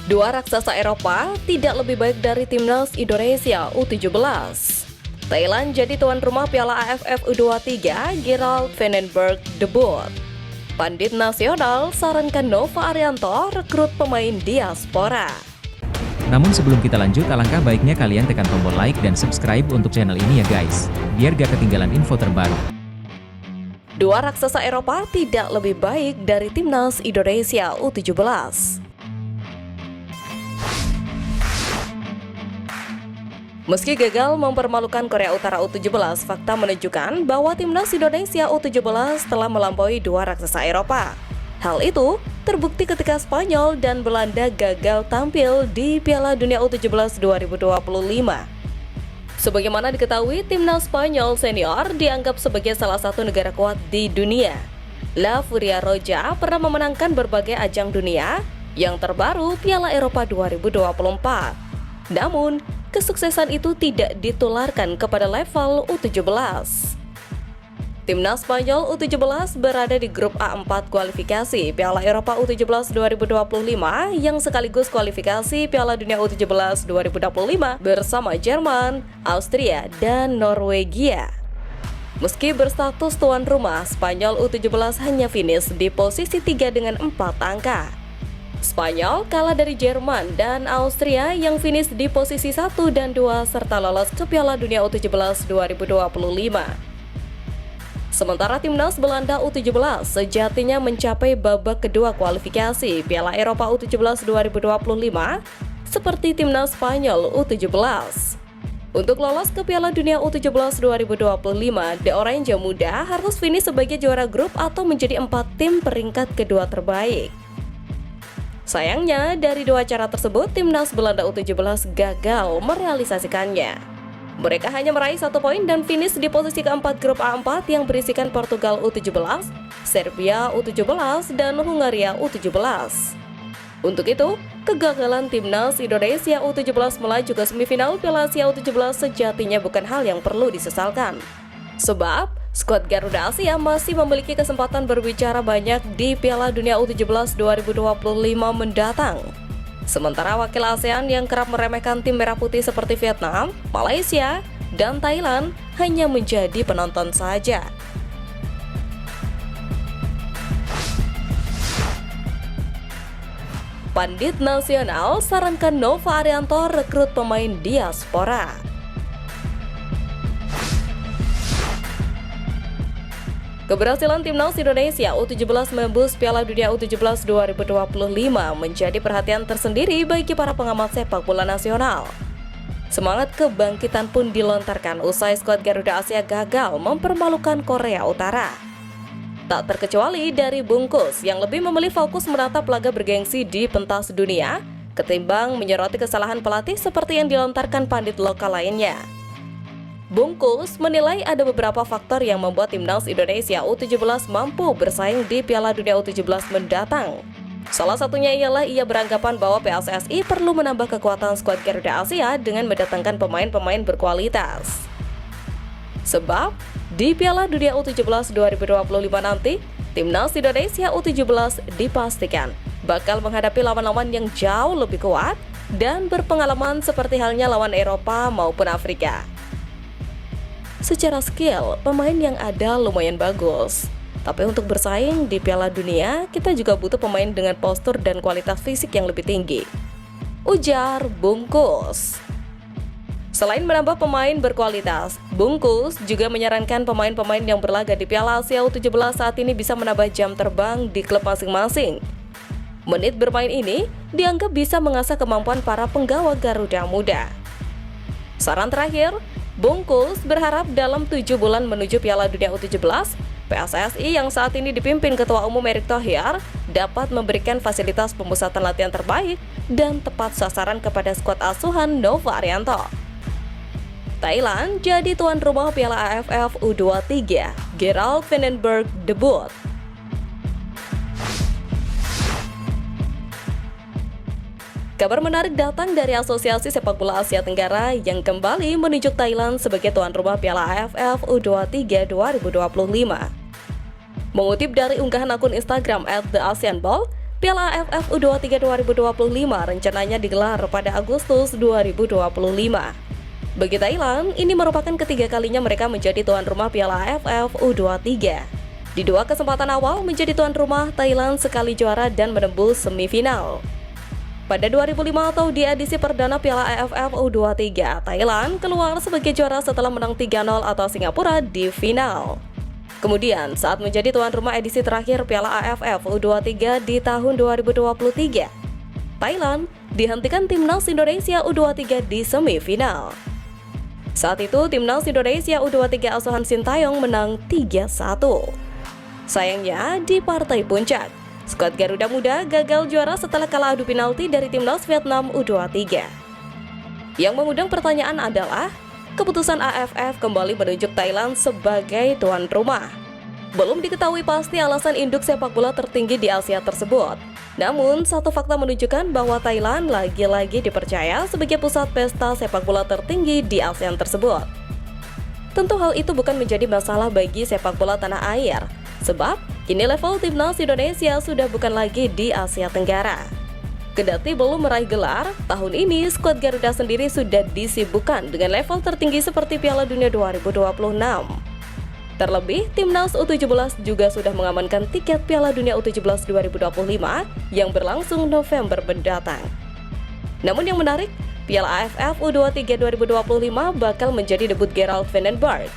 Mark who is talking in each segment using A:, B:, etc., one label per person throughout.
A: Dua raksasa Eropa tidak lebih baik dari timnas Indonesia U17. Thailand jadi tuan rumah Piala AFF U23, Gerald Vandenberg debut. Pandit nasional sarankan Nova Arianto rekrut pemain diaspora.
B: Namun sebelum kita lanjut, alangkah baiknya kalian tekan tombol like dan subscribe untuk channel ini ya guys, biar gak ketinggalan info terbaru.
A: Dua raksasa Eropa tidak lebih baik dari timnas Indonesia U17. Meski gagal mempermalukan Korea Utara U17, fakta menunjukkan bahwa timnas Indonesia U17 telah melampaui dua raksasa Eropa. Hal itu terbukti ketika Spanyol dan Belanda gagal tampil di Piala Dunia U17 2025. Sebagaimana diketahui, timnas Spanyol senior dianggap sebagai salah satu negara kuat di dunia. La Furia Roja pernah memenangkan berbagai ajang dunia, yang terbaru Piala Eropa 2024. Namun, kesuksesan itu tidak ditularkan kepada level U17. Timnas Spanyol U17 berada di grup A4 kualifikasi Piala Eropa U17 2025 yang sekaligus kualifikasi Piala Dunia U17 2025 bersama Jerman, Austria, dan Norwegia. Meski berstatus tuan rumah, Spanyol U17 hanya finish di posisi 3 dengan 4 angka. Spanyol kalah dari Jerman dan Austria yang finish di posisi 1 dan 2 serta lolos ke Piala Dunia U17 2025. Sementara timnas Belanda U17 sejatinya mencapai babak kedua kualifikasi Piala Eropa U17 2025 seperti timnas Spanyol U17. Untuk lolos ke Piala Dunia U17 2025, The Orange Muda harus finish sebagai juara grup atau menjadi 4 tim peringkat kedua terbaik. Sayangnya, dari dua cara tersebut, timnas Belanda U17 gagal merealisasikannya. Mereka hanya meraih 1 poin dan finish di posisi keempat grup A4 yang berisikan Portugal U17, Serbia U17, dan Hungaria U17. Untuk itu, kegagalan timnas Indonesia U17 melaju ke semifinal Piala Asia U17 sejatinya bukan hal yang perlu disesalkan. Sebab, skuad Garuda Asia masih memiliki kesempatan berbicara banyak di Piala Dunia U17 2025 mendatang. Sementara wakil ASEAN yang kerap meremehkan tim merah putih seperti Vietnam, Malaysia, dan Thailand hanya menjadi penonton saja. Pandit nasional sarankan Nova Arianto rekrut pemain diaspora. Keberhasilan timnas Indonesia U17 menembus Piala Dunia U17 2025 menjadi perhatian tersendiri bagi para pengamat sepak bola nasional. Semangat kebangkitan pun dilontarkan usai skuad Garuda Asia gagal mempermalukan Korea Utara. Tak terkecuali dari Bungkus yang lebih memilih fokus menatap laga bergengsi di pentas dunia ketimbang menyoroti kesalahan pelatih seperti yang dilontarkan pandit lokal lainnya. Bungkus menilai ada beberapa faktor yang membuat timnas Indonesia U17 mampu bersaing di Piala Dunia U17 mendatang. Salah satunya ialah ia beranggapan bahwa PSSI perlu menambah kekuatan skuad Garuda Asia dengan mendatangkan pemain-pemain berkualitas. Sebab, di Piala Dunia U17 2025 nanti, timnas Indonesia U17 dipastikan bakal menghadapi lawan-lawan yang jauh lebih kuat dan berpengalaman seperti halnya lawan Eropa maupun Afrika. Secara skill, pemain yang ada lumayan bagus. Tapi untuk bersaing di Piala Dunia, kita juga butuh pemain dengan postur dan kualitas fisik yang lebih tinggi, ujar Bungkus. Selain menambah pemain berkualitas, Bungkus juga menyarankan pemain-pemain yang berlaga di Piala Asia U17 saat ini bisa menambah jam terbang di klub masing-masing. Menit bermain ini dianggap bisa mengasah kemampuan para penggawa Garuda Muda. Saran terakhir, Bungkus berharap dalam 7 bulan menuju Piala Dunia U17, PSSI yang saat ini dipimpin Ketua Umum Erick Thohir dapat memberikan fasilitas pemusatan latihan terbaik dan tepat sasaran kepada skuad asuhan Nova Arianto. Thailand jadi tuan rumah Piala AFF U23, Gerald Vandenberg debut. Kabar menarik datang dari Asosiasi Sepak Bola Asia Tenggara yang kembali menunjuk Thailand sebagai tuan rumah Piala AFF U23 2025. Mengutip dari unggahan akun Instagram @theasianball, Piala AFF U23 2025 rencananya digelar pada Agustus 2025. Bagi Thailand, ini merupakan ketiga kalinya mereka menjadi tuan rumah Piala AFF U23. Di dua kesempatan awal menjadi tuan rumah, Thailand sekali juara dan menembus semifinal. Pada 2005 atau di edisi perdana Piala AFF U23, Thailand keluar sebagai juara setelah menang 3-0 atas Singapura di final. Kemudian, saat menjadi tuan rumah edisi terakhir Piala AFF U23 di tahun 2023, Thailand dihentikan Timnas Indonesia U23 di semifinal. Saat itu, Timnas Indonesia U23 asuhan Sintayong menang 3-1. Sayangnya, di partai puncak, skuad Garuda Muda gagal juara setelah kalah adu penalti dari Timnas Vietnam U23. Yang mengundang pertanyaan adalah, keputusan AFF kembali menunjuk Thailand sebagai tuan rumah. Belum diketahui pasti alasan induk sepak bola tertinggi di Asia tersebut. Namun, satu fakta menunjukkan bahwa Thailand lagi-lagi dipercaya sebagai pusat pesta sepak bola tertinggi di ASEAN tersebut. Tentu hal itu bukan menjadi masalah bagi sepak bola tanah air, sebab kini level Timnas Indonesia sudah bukan lagi di Asia Tenggara. Kendati belum meraih gelar, tahun ini skuad Garuda sendiri sudah disibukkan dengan level tertinggi seperti Piala Dunia 2026. Terlebih, Timnas U17 juga sudah mengamankan tiket Piala Dunia U17 2025 yang berlangsung November mendatang. Namun yang menarik, Piala AFF U23 2025 bakal menjadi debut Gerald Vandenberg.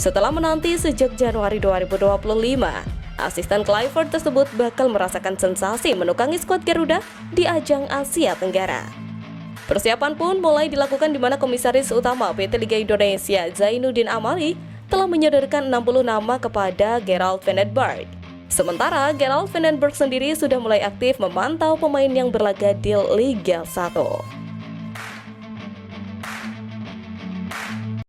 A: Setelah menanti sejak Januari 2025, asisten Clifford tersebut bakal merasakan sensasi menukangi skuad Garuda di ajang Asia Tenggara. Persiapan pun mulai dilakukan di mana Komisaris Utama PT Liga Indonesia Zainuddin Amali telah menyodorkan 60 nama kepada Gerald Vandenberg. Sementara Gerald Vandenberg sendiri sudah mulai aktif memantau pemain yang berlaga di Liga 1.